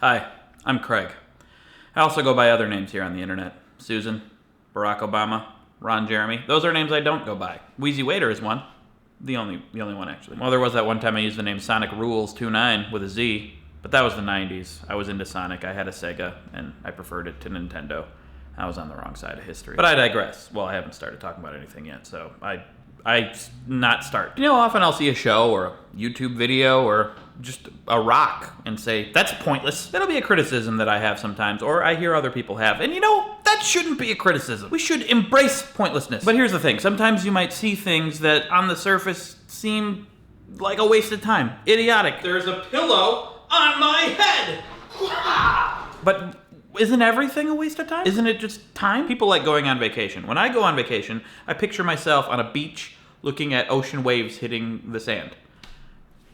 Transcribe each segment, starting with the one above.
Hi, I'm Craig. I also go by other names here on the internet. Susan, Barack Obama, Ron Jeremy. Those are names I don't go by. Wheezy Waiter is one. The only one, actually. Well, there was that one time I used the name Sonic Rules 29 with a Z, but that was the 90s. I was into Sonic. I had a Sega, and I preferred it to Nintendo. I was on the wrong side of history. But I digress. Well, I haven't started talking about anything yet, so I not start. You know, often I'll see a show or a YouTube video or just a rock and say, that's pointless. That'll be a criticism that I have sometimes, or I hear other people have. And you know, that shouldn't be a criticism. We should embrace pointlessness. But here's the thing. Sometimes you might see things that on the surface seem like a waste of time. Idiotic. There's a pillow on my head! But isn't everything a waste of time? Isn't it just time? People like going on vacation. When I go on vacation, I picture myself on a beach looking at ocean waves hitting the sand.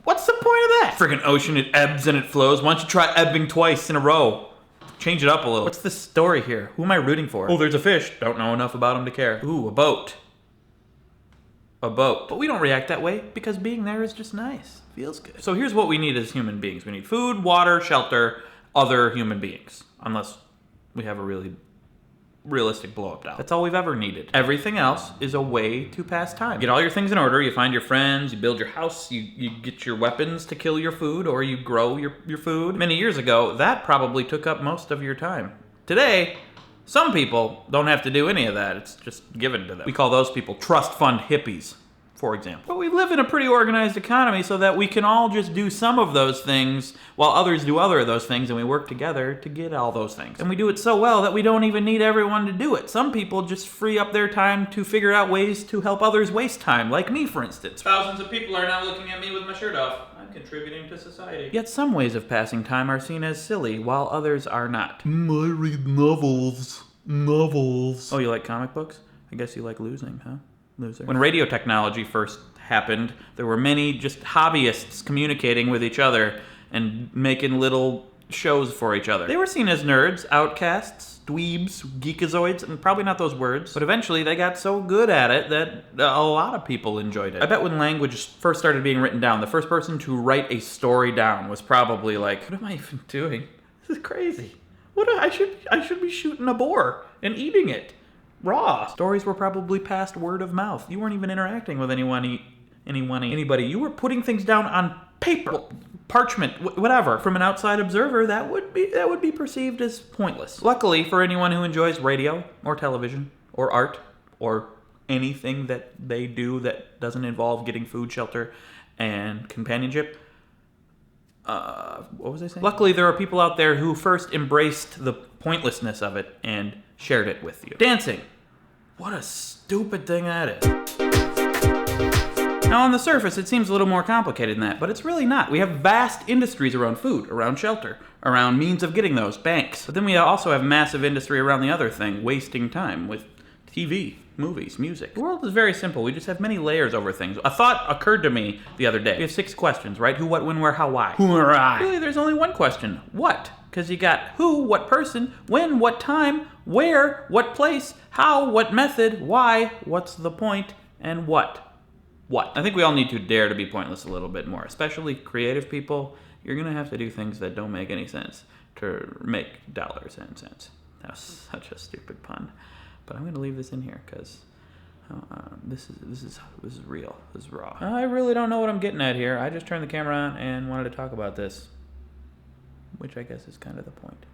What's the point of that? Friggin' ocean, it ebbs and it flows. Why don't you try ebbing twice in a row? Change it up a little. What's the story here? Who am I rooting for? Oh, there's a fish. Don't know enough about him to care. Ooh, a boat. A boat. But we don't react that way because being there is just nice. Feels good. So here's what we need as human beings. We need food, water, shelter, other human beings. Unless we have a really realistic blow-up doll. That's all we've ever needed. Everything else is a way to pass time. You get all your things in order, you find your friends, you build your house, you get your weapons to kill your food, or you grow your food. Many years ago, that probably took up most of your time. Today, some people don't have to do any of that. It's just given to them. We call those people trust fund hippies, for example. But we live in a pretty organized economy so that we can all just do some of those things while others do other of those things, and we work together to get all those things. And we do it so well that we don't even need everyone to do it. Some people just free up their time to figure out ways to help others waste time, like me, for instance. Thousands of people are now looking at me with my shirt off. I'm contributing to society. Yet some ways of passing time are seen as silly, while others are not. I read novels. Oh, you like comic books? I guess you like losing, huh? Loser. When radio technology first happened, there were many just hobbyists communicating with each other and making little shows for each other. They were seen as nerds, outcasts, dweebs, geekazoids, and probably not those words, but eventually they got so good at it that a lot of people enjoyed it. I bet when language first started being written down, the first person to write a story down was probably like, what am I even doing? This is crazy. I should be shooting a boar and eating it raw. Stories were probably passed word of mouth. You weren't even interacting with anybody. You were putting things down on paper, parchment, whatever. From an outside observer, that would be perceived as pointless. Luckily, for anyone who enjoys radio or television or art or anything that they do that doesn't involve getting food, shelter, and companionship, what was I saying? Luckily, there are people out there who first embraced the pointlessness of it and shared it with you. Dancing. What a stupid thing that is. Now, on the surface, it seems a little more complicated than that, but it's really not. We have vast industries around food, around shelter, around means of getting those, banks. But then we also have massive industry around the other thing, wasting time with TV, movies, music. The world is very simple. We just have many layers over things. A thought occurred to me the other day. We have 6 questions, right? Who, what, when, where, how, why. Who or I? Really, there's only one question. What? Because you got who, what person, when, what time, where, what place, how, what method, why, what's the point, and what. What? I think we all need to dare to be pointless a little bit more, especially creative people. You're going to have to do things that don't make any sense to make dollars and cents. That was such a stupid pun. But I'm going to leave this in here because this is real. This is raw. I really don't know what I'm getting at here. I just turned the camera on and wanted to talk about this, which I guess is kind of the point.